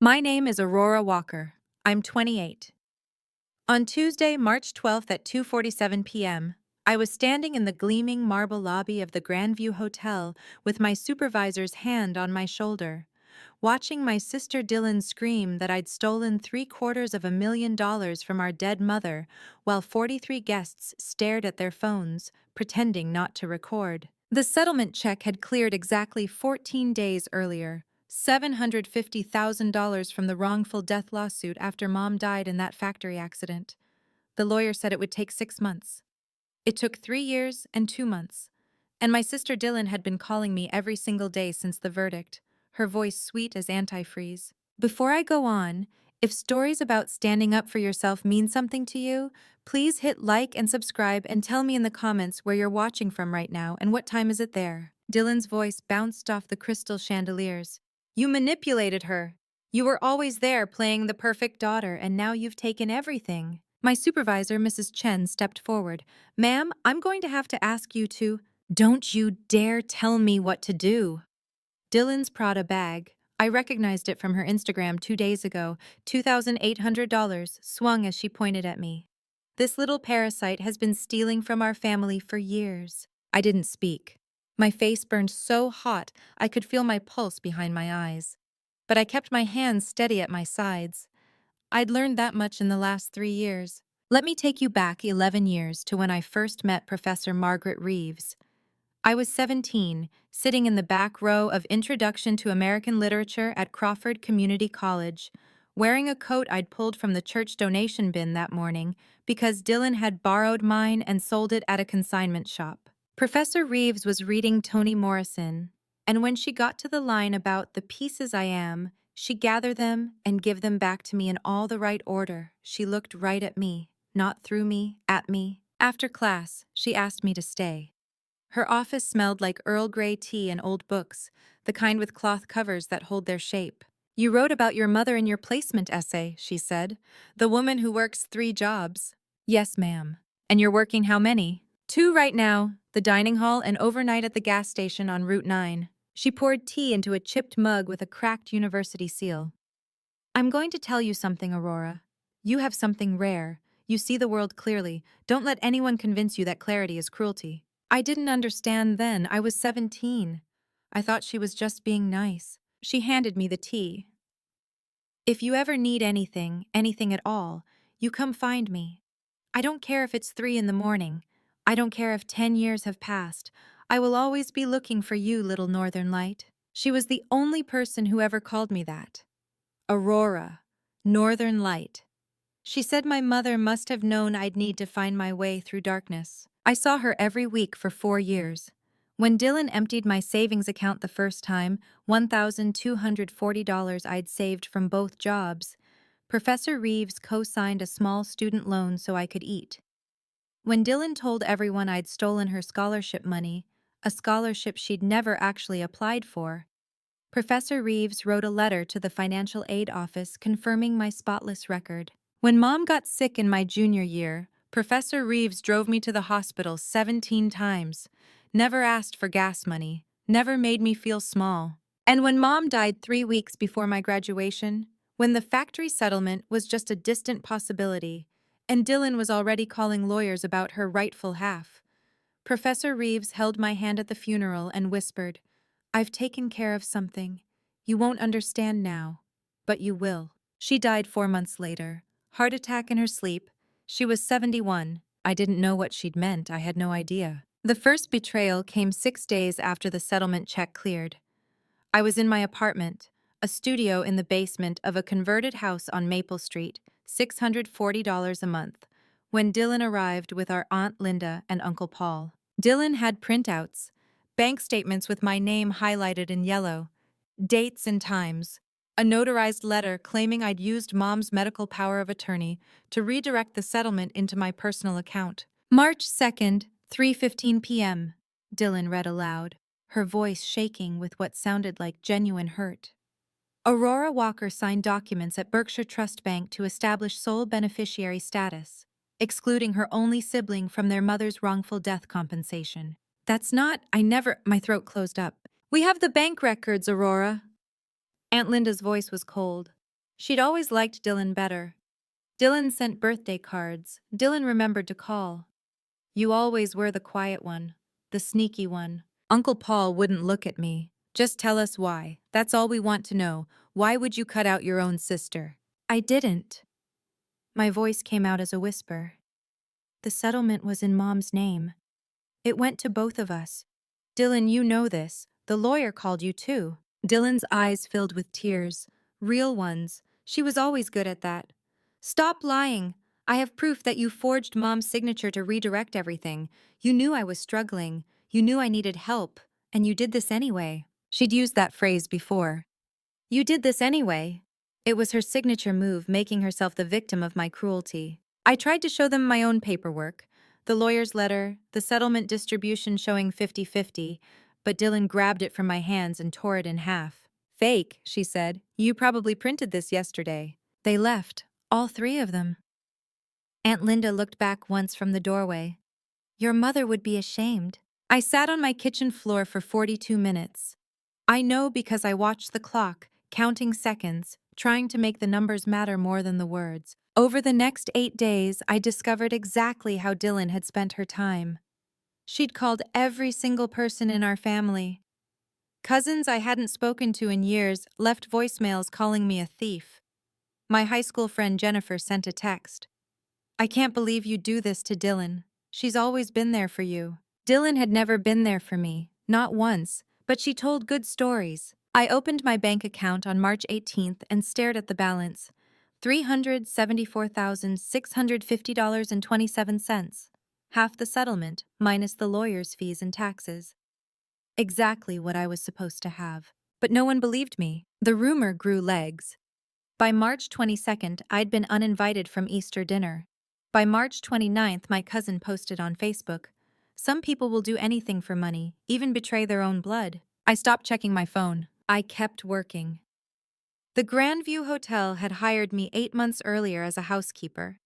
My name is Aurora Walker. I'm 28. On Tuesday, March 12th at 2:47 p.m., I was standing in the gleaming marble lobby of the Grandview Hotel with my supervisor's hand on my shoulder, watching my sister Dylan scream that I'd stolen $750,000 from our dead mother while 43 guests stared at their phones, pretending not to record. The settlement check had cleared exactly 14 days earlier. $750,000 from the wrongful death lawsuit after Mom died in that factory accident. The lawyer said it would take 6 months. It took 3 years and 2 months. And my sister Dylan had been calling me every single day since the verdict, her voice sweet as antifreeze. Before I go on, if stories about standing up for yourself mean something to you, please hit like and subscribe and tell me in the comments where you're watching from right now and what time is it there. Dylan's voice bounced off the crystal chandeliers. You manipulated her. You were always there playing the perfect daughter, and now you've taken everything. My supervisor, Mrs. Chen, stepped forward. Ma'am, I'm going to have to ask you to— Don't you dare tell me what to do. Dylan's Prada bag. I recognized it from her Instagram 2 days ago. $2,800 swung as she pointed at me. This little parasite has been stealing from our family for years. I didn't speak. My face burned so hot I could feel my pulse behind my eyes. But I kept my hands steady at my sides. I'd learned that much in the last 3 years. Let me take you back 11 years to when I first met Professor Margaret Reeves. I was 17, sitting in the back row of Introduction to American Literature at Crawford Community College, wearing a coat I'd pulled from the church donation bin that morning because Dylan had borrowed mine and sold it at a consignment shop. Professor Reeves was reading Toni Morrison, and when she got to the line about the pieces I am, she gathered them and give them back to me in all the right order. She looked right at me, not through me, at me. After class, she asked me to stay. Her office smelled like Earl Grey tea and old books, the kind with cloth covers that hold their shape. You wrote about your mother in your placement essay, she said. The woman who works 3 jobs. Yes, ma'am. And you're working how many? 2 right now, the dining hall and overnight at the gas station on Route 9. She poured tea into a chipped mug with a cracked university seal. I'm going to tell you something, Aurora. You have something rare. You see the world clearly. Don't let anyone convince you that clarity is cruelty. I didn't understand then. I was 17. I thought she was just being nice. She handed me the tea. If you ever need anything, anything at all, you come find me. I don't care if it's 3 in the morning. I don't care if 10 years have passed. I will always be looking for you, little northern light. She was the only person who ever called me that. Aurora, northern light. She said my mother must have known I'd need to find my way through darkness. I saw her every week for 4 years. When Dylan emptied my savings account the first time, $1,240 I'd saved from both jobs, Professor Reeves co-signed a small student loan so I could eat. When Dylan told everyone I'd stolen her scholarship money, a scholarship she'd never actually applied for, Professor Reeves wrote a letter to the financial aid office confirming my spotless record. When Mom got sick in my junior year, Professor Reeves drove me to the hospital 17 times, never asked for gas money, never made me feel small. And when Mom died 3 weeks before my graduation, when the factory settlement was just a distant possibility, and Dylan was already calling lawyers about her rightful half, Professor Reeves held my hand at the funeral and whispered, I've taken care of something. You won't understand now, but you will. She died 4 months later. Heart attack in her sleep. She was 71. I didn't know what she'd meant. I had no idea. The first betrayal came 6 days after the settlement check cleared. I was in my apartment, a studio in the basement of a converted house on Maple Street, $640 a month, when Dylan arrived with our Aunt Linda and Uncle Paul. Dylan had printouts, bank statements with my name highlighted in yellow, dates and times, a notarized letter claiming I'd used Mom's medical power of attorney to redirect the settlement into my personal account. March 2nd, 3:15 p.m., Dylan read aloud, her voice shaking with what sounded like genuine hurt. Aurora Walker signed documents at Berkshire Trust Bank to establish sole beneficiary status, excluding her only sibling from their mother's wrongful death compensation. My throat closed up. We have the bank records, Aurora. Aunt Linda's voice was cold. She'd always liked Dylan better. Dylan sent birthday cards. Dylan remembered to call. You always were the quiet one, the sneaky one. Uncle Paul wouldn't look at me. Just tell us why. That's all we want to know. Why would you cut out your own sister? I didn't. My voice came out as a whisper. The settlement was in Mom's name. It went to both of us. Dylan, you know this. The lawyer called you too. Dylan's eyes filled with tears. Real ones. She was always good at that. Stop lying. I have proof that you forged Mom's signature to redirect everything. You knew I was struggling. You knew I needed help. And you did this anyway. She'd used that phrase before. You did this anyway. It was her signature move, making herself the victim of my cruelty. I tried to show them my own paperwork, the lawyer's letter, the settlement distribution showing 50-50, but Dylan grabbed it from my hands and tore it in half. Fake, she said. You probably printed this yesterday. They left, all three of them. Aunt Linda looked back once from the doorway. Your mother would be ashamed. I sat on my kitchen floor for 42 minutes. I know because I watched the clock, counting seconds, trying to make the numbers matter more than the words. Over the next 8 days, I discovered exactly how Dylan had spent her time. She'd called every single person in our family. Cousins I hadn't spoken to in years left voicemails calling me a thief. My high school friend Jennifer sent a text. I can't believe you do this to Dylan. She's always been there for you. Dylan had never been there for me, not once, but she told good stories. I opened my bank account on March 18th and stared at the balance. $374,650.27. Half the settlement, minus the lawyer's fees and taxes. Exactly what I was supposed to have. But no one believed me. The rumor grew legs. By March 22nd, I'd been uninvited from Easter dinner. By March 29th, my cousin posted on Facebook, some people will do anything for money, even betray their own blood. I stopped checking my phone. I kept working. The Grandview Hotel had hired me 8 months earlier as a housekeeper.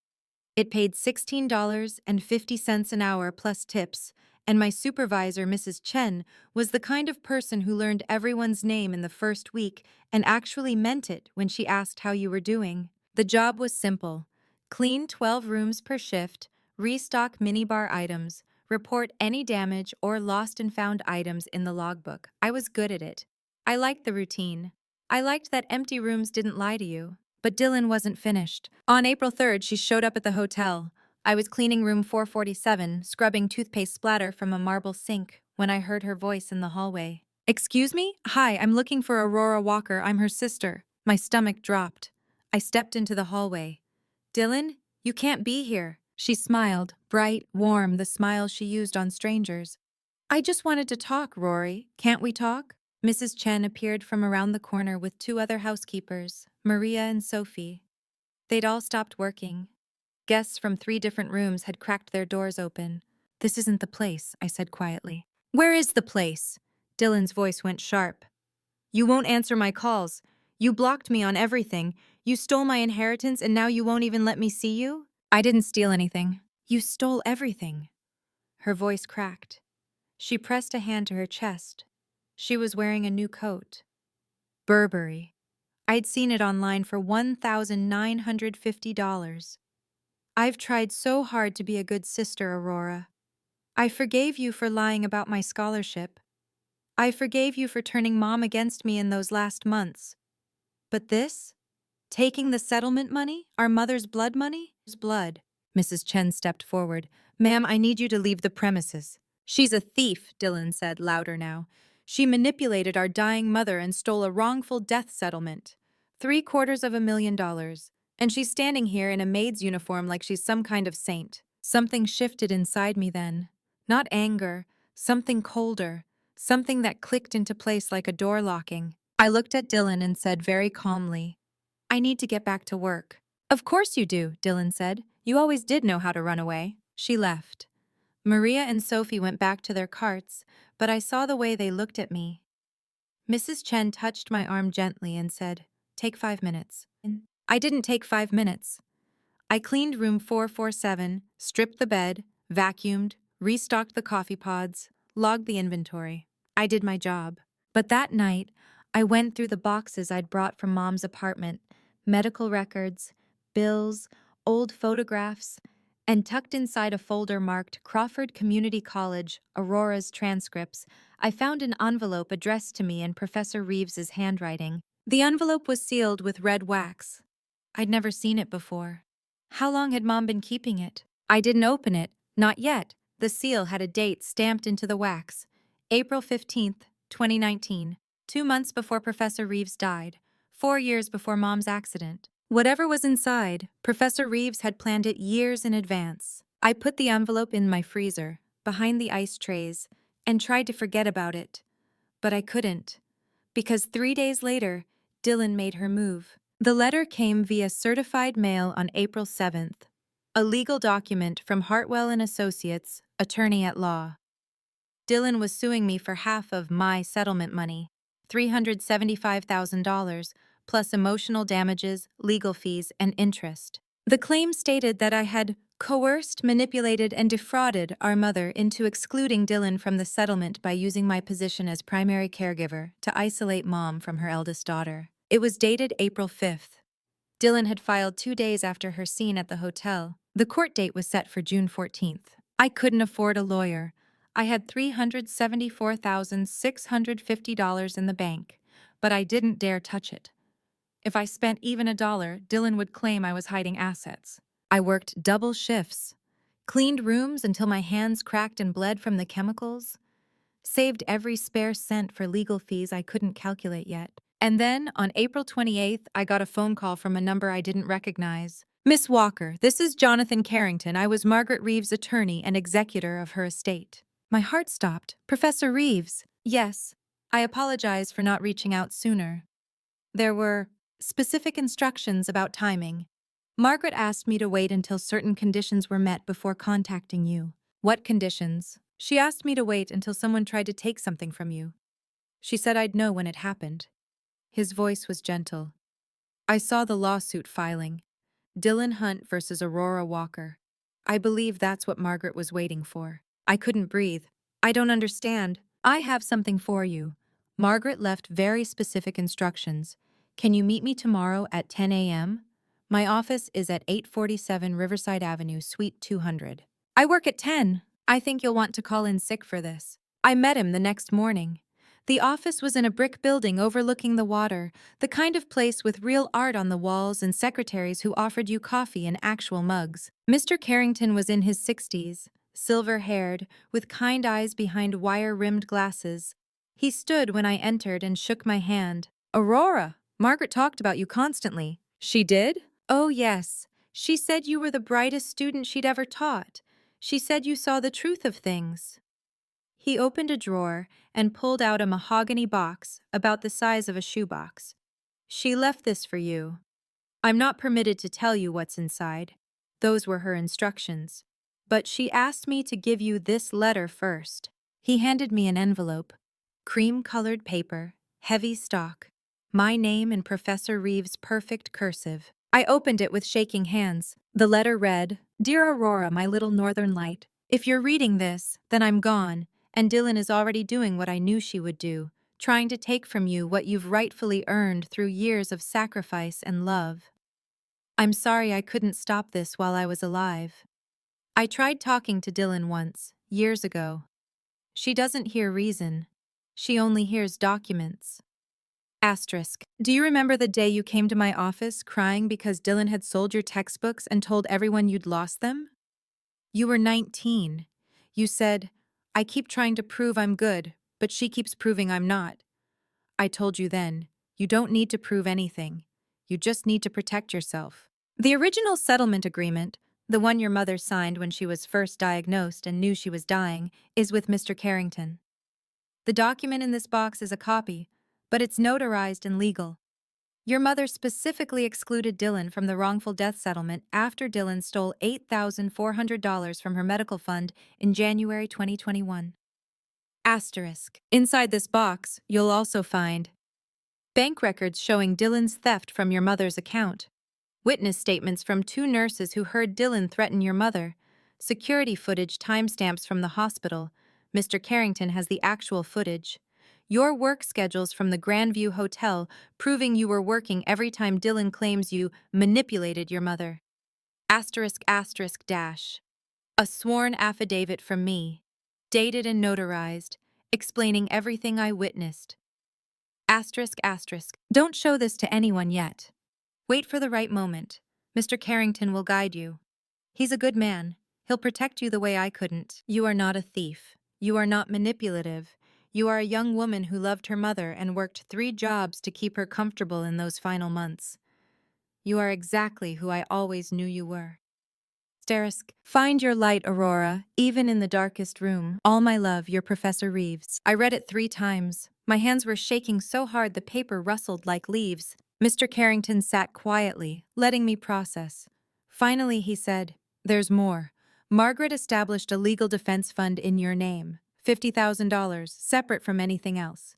It paid $16.50 an hour plus tips, and my supervisor, Mrs. Chen, was the kind of person who learned everyone's name in the first week and actually meant it when she asked how you were doing. The job was simple. Clean 12 rooms per shift, restock minibar items, report any damage or lost and found items in the logbook. I was good at it. I liked the routine. I liked that empty rooms didn't lie to you. But Dylan wasn't finished. On April 3rd, she showed up at the hotel. I was cleaning room 447, scrubbing toothpaste splatter from a marble sink, when I heard her voice in the hallway. Excuse me? Hi, I'm looking for Aurora Walker. I'm her sister. My stomach dropped. I stepped into the hallway. Dylan, you can't be here. She smiled, bright, warm, the smile she used on strangers. I just wanted to talk, Rory. Can't we talk? Mrs. Chen appeared from around the corner with 2 other housekeepers, Maria and Sophie. They'd all stopped working. Guests from 3 different rooms had cracked their doors open. This isn't the place, I said quietly. Where is the place? Dylan's voice went sharp. You won't answer my calls. You blocked me on everything. You stole my inheritance and now you won't even let me see you? I didn't steal anything. You stole everything. Her voice cracked. She pressed a hand to her chest. She was wearing a new coat. Burberry. I'd seen it online for $1,950. I've tried so hard to be a good sister, Aurora. I forgave you for lying about my scholarship. I forgave you for turning Mom against me in those last months. But this? Taking the settlement money? Our mother's blood money? Blood. Mrs. Chen stepped forward. Ma'am, I need you to leave the premises. She's a thief, Dylan said, louder now. She manipulated our dying mother and stole a wrongful death settlement. $750,000. And she's standing here in a maid's uniform like she's some kind of saint. Something shifted inside me then. Not anger, something colder, something that clicked into place like a door locking. I looked at Dylan and said very calmly, I need to get back to work. Of course you do, Dylan said. You always did know how to run away. She left. Maria and Sophie went back to their carts, but I saw the way they looked at me. Mrs. Chen touched my arm gently and said, Take 5 minutes. I didn't take 5 minutes. I cleaned room 447, stripped the bed, vacuumed, restocked the coffee pods, logged the inventory. I did my job. But that night, I went through the boxes I'd brought from Mom's apartment, medical records, bills, old photographs, and tucked inside a folder marked Crawford Community College, Aurora's transcripts, I found an envelope addressed to me in Professor Reeves's handwriting. The envelope was sealed with red wax. I'd never seen it before. How long had Mom been keeping it? I didn't open it, not yet. The seal had a date stamped into the wax. April 15th, 2019, 2 months before Professor Reeves died, 4 years before Mom's accident. Whatever was inside, Professor Reeves had planned it years in advance. I put the envelope in my freezer, behind the ice trays, and tried to forget about it. But I couldn't, because 3 days later, Dylan made her move. The letter came via certified mail on April 7th, a legal document from Hartwell and Associates, attorney at law. Dylan was suing me for half of my settlement money, $375,000, plus emotional damages, legal fees, and interest. The claim stated that I had coerced, manipulated, and defrauded our mother into excluding Dylan from the settlement by using my position as primary caregiver to isolate Mom from her eldest daughter. It was dated April 5th. Dylan had filed 2 days after her scene at the hotel. The court date was set for June 14th. I couldn't afford a lawyer. I had $374,650 in the bank, but I didn't dare touch it. If I spent even $1, Dylan would claim I was hiding assets. I worked double shifts, cleaned rooms until my hands cracked and bled from the chemicals, saved every spare cent for legal fees I couldn't calculate yet. And then, on April 28th, I got a phone call from a number I didn't recognize. "Miss Walker, this is Jonathan Carrington. I was Margaret Reeves' attorney and executor of her estate." My heart stopped. "Professor Reeves?" "Yes. I apologize for not reaching out sooner. There were specific instructions about timing. Margaret asked me to wait until certain conditions were met before contacting you." "What conditions?" "She asked me to wait until someone tried to take something from you. She said I'd know when it happened." His voice was gentle. "I saw the lawsuit filing. Dylan Hunt versus Aurora Walker. I believe that's what Margaret was waiting for." I couldn't breathe. "I don't understand." "I have something for you. Margaret left very specific instructions. Can you meet me tomorrow at 10 a.m.? My office is at 847 Riverside Avenue, Suite 200. "I work at 10. I think you'll want to call in sick for this." I met him the next morning. The office was in a brick building overlooking the water, the kind of place with real art on the walls and secretaries who offered you coffee in actual mugs. Mr. Carrington was in his 60s, silver-haired, with kind eyes behind wire-rimmed glasses. He stood when I entered and shook my hand. "Aurora, Margaret talked about you constantly." "She did?" "Oh, yes. She said you were the brightest student she'd ever taught. She said you saw the truth of things." He opened a drawer and pulled out a mahogany box about the size of a shoebox. "She left this for you. I'm not permitted to tell you what's inside. Those were her instructions. But she asked me to give you this letter first." He handed me an envelope. Cream-colored paper, heavy stock. My name in Professor Reeves' perfect cursive. I opened it with shaking hands. The letter read, "Dear Aurora, my little northern light. If you're reading this, then I'm gone, and Dylan is already doing what I knew she would do, trying to take from you what you've rightfully earned through years of sacrifice and love. I'm sorry I couldn't stop this while I was alive. I tried talking to Dylan once, years ago. She doesn't hear reason. She only hears documents." Asterisk. "Do you remember the day you came to my office crying because Dylan had sold your textbooks and told everyone you'd lost them? You were 19. You said, 'I keep trying to prove I'm good, but she keeps proving I'm not.' I told you then, you don't need to prove anything. You just need to protect yourself." The original settlement agreement, the one your mother signed when she was first diagnosed and knew she was dying, is with Mr. Carrington. The document in this box is a copy, but it's notarized and legal. Your mother specifically excluded Dylan from the wrongful death settlement after Dylan stole $8,400 from her medical fund in January 2021. Asterisk. Inside this box, you'll also find bank records showing Dylan's theft from your mother's account, witness statements from 2 nurses who heard Dylan threaten your mother, security footage timestamps from the hospital. Mr. Carrington has the actual footage. Your work schedules from the Grandview Hotel proving you were working every time Dylan claims you manipulated your mother. Asterisk asterisk dash. A sworn affidavit from me, dated and notarized, explaining everything I witnessed. Asterisk asterisk. Don't show this to anyone yet. Wait for the right moment. Mr. Carrington will guide you. He's a good man. He'll protect you the way I couldn't. You are not a thief. You are not manipulative. You are a young woman who loved her mother and worked 3 jobs to keep her comfortable in those final months. You are exactly who I always knew you were. Asterisk. Find your light, Aurora, even in the darkest room. All my love, your Professor Reeves. I read it 3 times. My hands were shaking so hard the paper rustled like leaves. Mr. Carrington sat quietly, letting me process. Finally, he said, "There's more. Margaret established a legal defense fund in your name, $50,000, separate from anything else.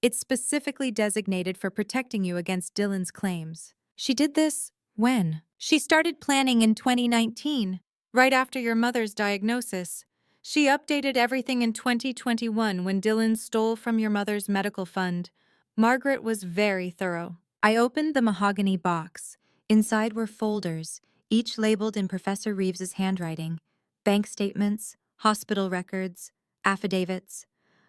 It's specifically designated for protecting you against Dylan's claims. She did this when? She started planning in 2019, right after your mother's diagnosis. She updated everything in 2021 when Dylan stole from your mother's medical fund. Margaret was very thorough. I opened the mahogany box. Inside were folders, each labeled in Professor Reeves's handwriting. Bank statements, hospital records, affidavits.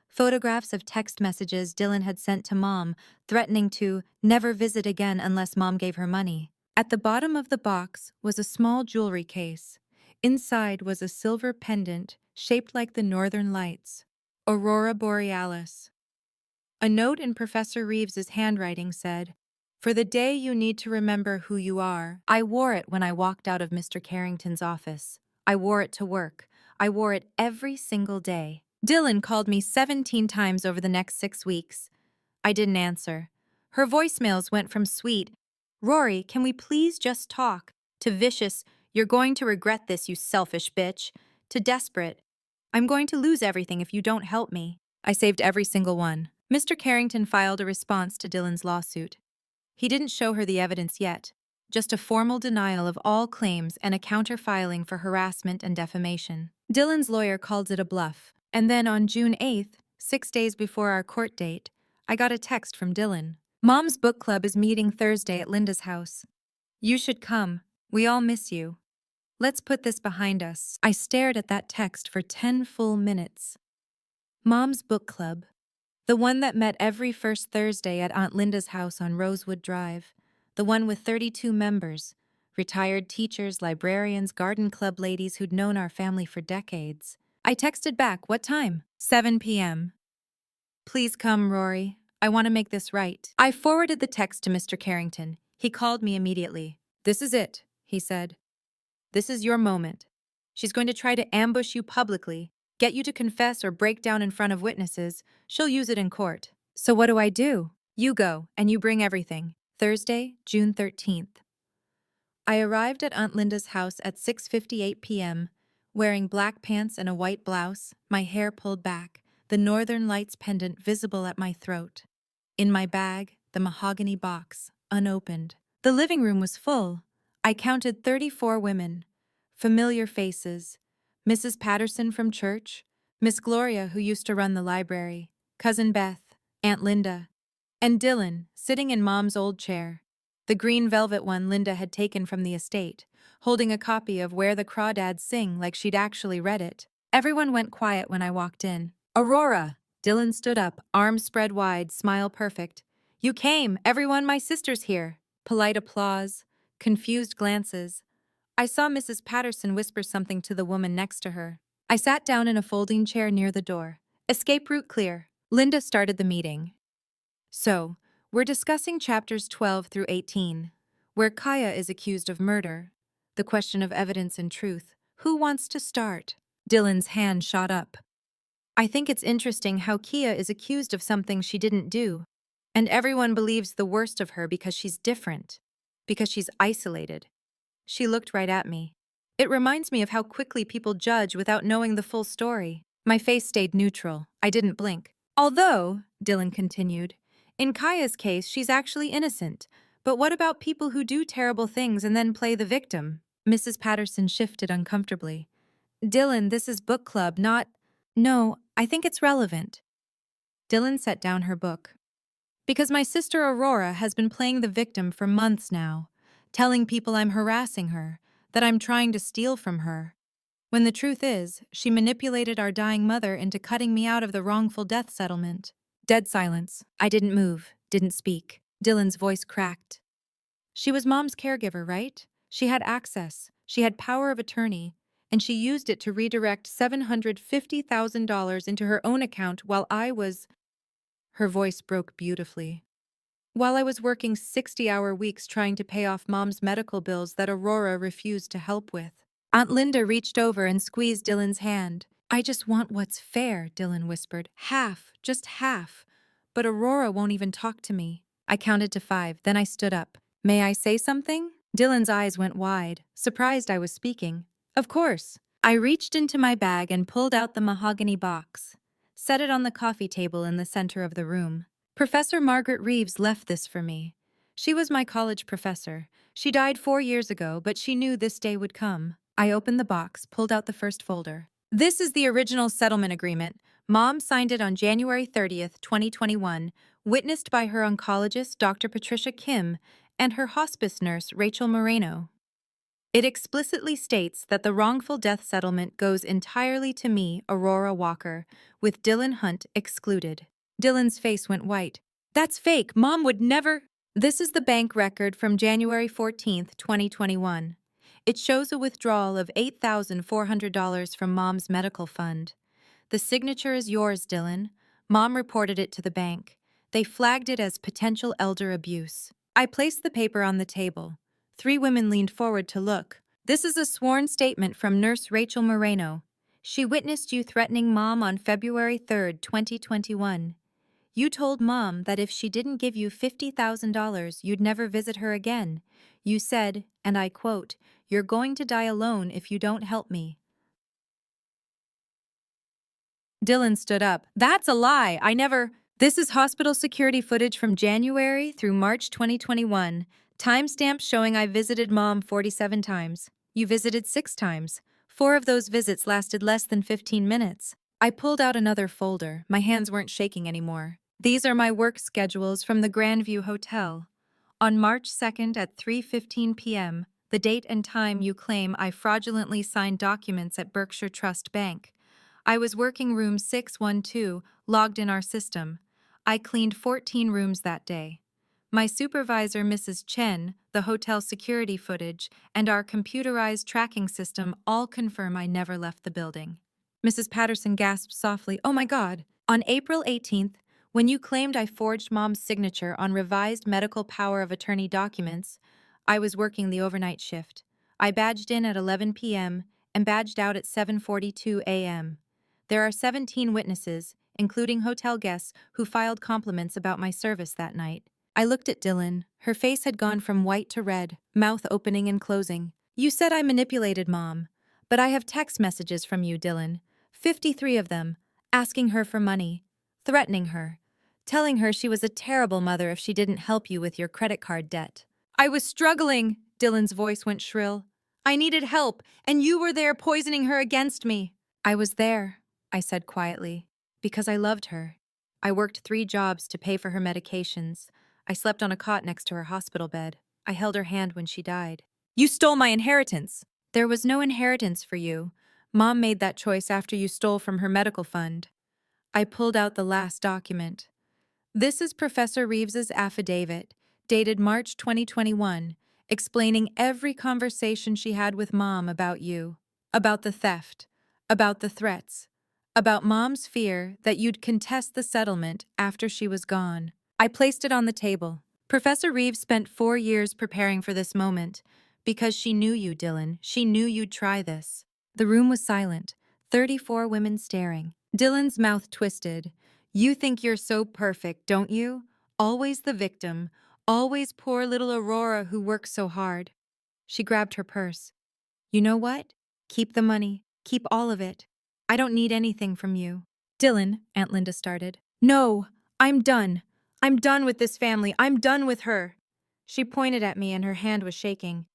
Photographs of text messages Dylan had sent to Mom, threatening to never visit again unless Mom gave her money. At the bottom of the box was a small jewelry case. Inside was a silver pendant shaped like the northern lights. Aurora Borealis. A note in Professor Reeves's handwriting said, "For the day you need to remember who you are." I wore it when I walked out of Mr. Carrington's office. I wore it to work. I wore it every single day. Dylan called me 17 times over the next 6 weeks. I didn't answer. Her voicemails went from sweet, "Rory, can we please just talk?" to vicious, "You're going to regret this, you selfish bitch," to desperate, "I'm going to lose everything if you don't help me." I saved every single one. Mr. Carrington filed a response to Dylan's lawsuit. He didn't show her the evidence yet, just a formal denial of all claims and a counter-filing for harassment and defamation. Dylan's lawyer called it a bluff, and then on June 8th, 6 days before our court date, I got a text from Dylan. "Mom's book club is meeting Thursday at Linda's house. You should come. We all miss you. Let's put this behind us." I stared at that text for 10 full minutes. Mom's book club. The one that met every first Thursday at Aunt Linda's house on Rosewood Drive. The one with 32 members. Retired teachers, librarians, garden club ladies who'd known our family for decades. I texted back, "What time?" 7 p.m. "Please come, Rory. I want to make this right." I forwarded the text to Mr. Carrington. He called me immediately. "This is it," he said. "This is your moment. She's going to try to ambush you publicly, get you to confess or break down in front of witnesses. She'll use it in court. So what do I do? You go, and you bring everything." Thursday, June 13th. I arrived at Aunt Linda's house at 6:58 p.m., wearing black pants and a white blouse, my hair pulled back, the Northern Lights pendant visible at my throat. In my bag, the mahogany box, unopened. The living room was full. I counted 34 women. Familiar faces. Mrs. Patterson from church, Miss Gloria who used to run the library, Cousin Beth, Aunt Linda, and Dylan, sitting in Mom's old chair, the green velvet one Linda had taken from the estate, holding a copy of Where the Crawdads Sing like she'd actually read it. Everyone went quiet when I walked in. "Aurora!" Dylan stood up, arms spread wide, smile perfect. "You came! Everyone, my sister's here!" Polite applause, confused glances. I saw Mrs. Patterson whisper something to the woman next to her. I sat down in a folding chair near the door. Escape route clear. Linda started the meeting. "So, we're discussing chapters 12 through 18, where Kaya is accused of murder. The question of evidence and truth. Who wants to start?" Dylan's hand shot up. "I think it's interesting how Kia is accused of something she didn't do. And everyone believes the worst of her because she's different, because she's isolated." She looked right at me. "It reminds me of how quickly people judge without knowing the full story." My face stayed neutral. I didn't blink. "Although," Dylan continued, "in Kaya's case, she's actually innocent. But what about people who do terrible things and then play the victim?" Mrs. Patterson shifted uncomfortably. "Dylan, this is book club, not—" "No, I think it's relevant." Dylan set down her book. Because my sister Aurora has been playing the victim for months now, telling people I'm harassing her, that I'm trying to steal from her. When the truth is, she manipulated our dying mother into cutting me out of the wrongful death settlement. Dead silence. I didn't move, didn't speak. Dylan's voice cracked. She was Mom's caregiver, right? She had access, she had power of attorney, and she used it to redirect $750,000 into her own account while I was. Her voice broke beautifully. While I was working 60-hour weeks trying to pay off Mom's medical bills that Aurora refused to help with. Aunt Linda reached over and squeezed Dylan's hand. I just want what's fair, Dylan whispered. Half, just half. But Aurora won't even talk to me. I counted to 5, then I stood up. May I say something? Dylan's eyes went wide, surprised I was speaking. Of course. I reached into my bag and pulled out the mahogany box. Set it on the coffee table in the center of the room. Professor Margaret Reeves left this for me. She was my college professor. She died 4 years ago, but she knew this day would come. I opened the box, pulled out the first folder. This is the original settlement agreement. Mom signed it on January 30th, 2021, witnessed by her oncologist, Dr. Patricia Kim, and her hospice nurse, Rachel Moreno. It explicitly states that the wrongful death settlement goes entirely to me, Aurora Walker, with Dylan Hunt excluded. Dylan's face went white. That's fake. Mom would never. This is the bank record from January 14th, 2021. It shows a withdrawal of $8,400 from Mom's medical fund. The signature is yours, Dylan. Mom reported it to the bank. They flagged it as potential elder abuse. I placed the paper on the table. 3 women leaned forward to look. This is a sworn statement from Nurse Rachel Moreno. She witnessed you threatening Mom on February 3rd, 2021. You told Mom that if she didn't give you $50,000, you'd never visit her again. You said, and I quote, "You're going to die alone if you don't help me." Dylan stood up. That's a lie. I never. This is hospital security footage from January through March 2021. Timestamp showing I visited Mom 47 times. You visited 6 times. 4 of those visits lasted less than 15 minutes. I pulled out another folder. My hands weren't shaking anymore. These are my work schedules from the Grandview Hotel. On March 2nd at 3:15 p.m., the date and time you claim I fraudulently signed documents at Berkshire Trust Bank. I was working room 612, logged in our system. I cleaned 14 rooms that day. My supervisor, Mrs. Chen, the hotel security footage, and our computerized tracking system all confirm I never left the building. Mrs. Patterson gasped softly, "Oh my God." On April 18th, when you claimed I forged Mom's signature on revised medical power of attorney documents, I was working the overnight shift. I badged in at 11 p.m. and badged out at 7:42 a.m. There are 17 witnesses, including hotel guests, who filed compliments about my service that night. I looked at Dylan. Her face had gone from white to red, mouth opening and closing. You said I manipulated Mom, but I have text messages from you, Dylan. 53 of them, asking her for money, threatening her, telling her she was a terrible mother if she didn't help you with your credit card debt. I was struggling, Dylan's voice went shrill. I needed help, and you were there poisoning her against me. I was there, I said quietly, because I loved her. I worked 3 jobs to pay for her medications. I slept on a cot next to her hospital bed. I held her hand when she died. You stole my inheritance. There was no inheritance for you. Mom made that choice after you stole from her medical fund. I pulled out the last document. This is Professor Reeves's affidavit, dated March 2021, explaining every conversation she had with Mom about you, about the theft, about the threats, about Mom's fear that you'd contest the settlement after she was gone. I placed it on the table. Professor Reeves spent 4 years preparing for this moment, because she knew you, Dylan. She knew you'd try this. The room was silent, 34 women staring. Dylan's mouth twisted. You think you're so perfect, don't you? Always the victim. Always poor little Aurora who works so hard. She grabbed her purse. You know what? Keep the money. Keep all of it. I don't need anything from you. Dylan, Aunt Linda started. No, I'm done. I'm done with this family. I'm done with her. She pointed at me and her hand was shaking.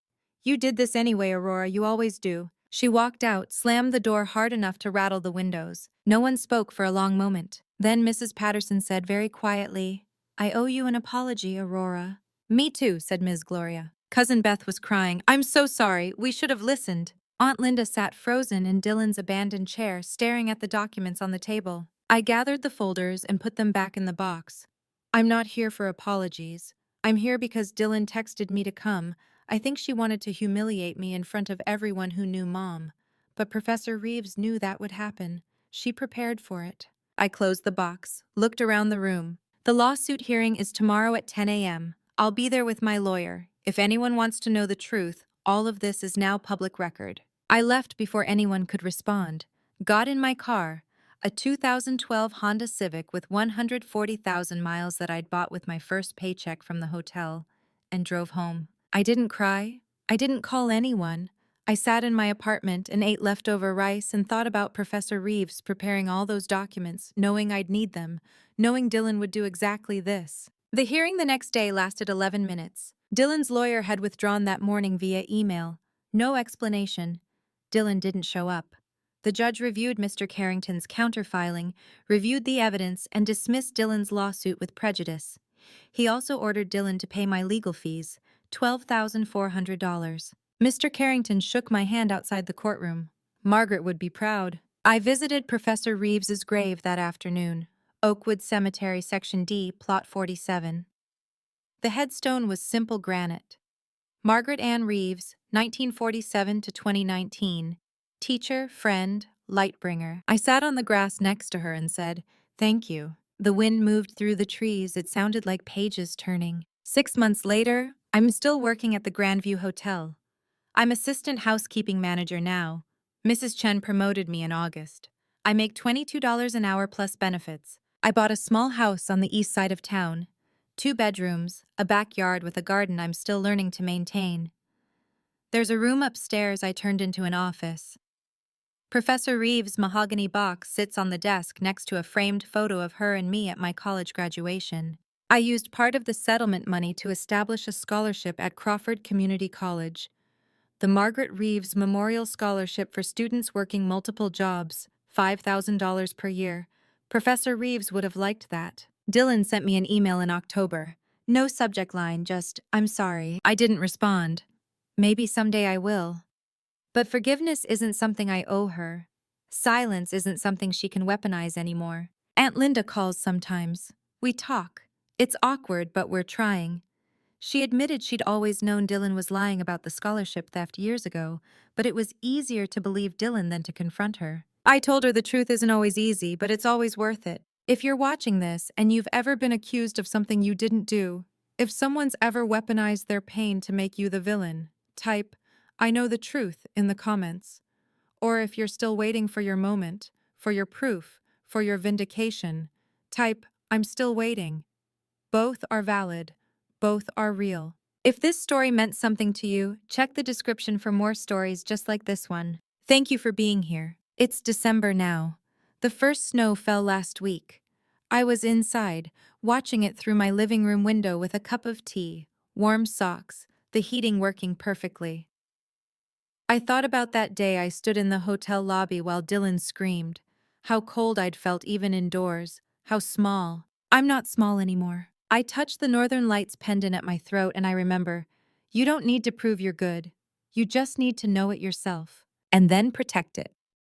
You did this anyway, Aurora. You always do. She walked out, slammed the door hard enough to rattle the windows. No one spoke for a long moment. Then Mrs. Patterson said very quietly, "I owe you an apology, Aurora." "Me too," said Ms. Gloria. Cousin Beth was crying. "I'm so sorry. We should have listened." Aunt Linda sat frozen in Dylan's abandoned chair, staring at the documents on the table. I gathered the folders and put them back in the box. "I'm not here for apologies. I'm here because Dylan texted me to come. I think she wanted to humiliate me in front of everyone who knew Mom. But Professor Reeves knew that would happen. She prepared for it." I closed the box, looked around the room. "The lawsuit hearing is tomorrow at 10 a.m. I'll be there with my lawyer. If anyone wants to know the truth, all of this is now public record." I left before anyone could respond. Got in my car, a 2012 Honda Civic with 140,000 miles that I'd bought with my first paycheck from the hotel, and drove home. I didn't cry. I didn't call anyone. I sat in my apartment and ate leftover rice and thought about Professor Reeves preparing all those documents, knowing I'd need them, knowing Dylan would do exactly this. The hearing the next day lasted 11 minutes. Dylan's lawyer had withdrawn that morning via email. No explanation. Dylan didn't show up. The judge reviewed Mr. Carrington's counterfiling, reviewed the evidence, and dismissed Dylan's lawsuit with prejudice. He also ordered Dylan to pay my legal fees, $12,400. Mr. Carrington shook my hand outside the courtroom. Margaret would be proud. I visited Professor Reeves's grave that afternoon. Oakwood Cemetery, Section D, Plot 47. The headstone was simple granite. Margaret Ann Reeves, 1947 to 2019. Teacher, friend, lightbringer. I sat on the grass next to her and said, "Thank you." The wind moved through the trees. It sounded like pages turning. 6 months later, I'm still working at the Grandview Hotel. I'm assistant housekeeping manager now. Mrs. Chen promoted me in August. I make $22 an hour plus benefits. I bought a small house on the east side of town. 2 bedrooms, a backyard with a garden I'm still learning to maintain. There's a room upstairs I turned into an office. Professor Reeves' mahogany box sits on the desk next to a framed photo of her and me at my college graduation. I used part of the settlement money to establish a scholarship at Crawford Community College. The Margaret Reeves Memorial Scholarship for students working multiple jobs, $5,000 per year. Professor Reeves would have liked that. Dylan sent me an email in October. No subject line, just, "I'm sorry." I didn't respond. Maybe someday I will. But forgiveness isn't something I owe her. Silence isn't something she can weaponize anymore. Aunt Linda calls sometimes. We talk. It's awkward, but we're trying. She admitted she'd always known Dylan was lying about the scholarship theft years ago, but it was easier to believe Dylan than to confront her. I told her the truth isn't always easy, but it's always worth it. If you're watching this and you've ever been accused of something you didn't do, if someone's ever weaponized their pain to make you the villain, type, "I know the truth," in the comments. Or if you're still waiting for your moment, for your proof, for your vindication, type, "I'm still waiting." Both are valid. Both are real. If this story meant something to you, check the description for more stories just like this one. Thank you for being here. It's December now. The first snow fell last week. I was inside, watching it through my living room window with a cup of tea, warm socks, the heating working perfectly. I thought about that day I stood in the hotel lobby while Dylan screamed. How cold I'd felt even indoors. How small. I'm not small anymore. I touched the Northern Lights pendant at my throat and I remember, you don't need to prove you're good. You just need to know it yourself. And then protect it.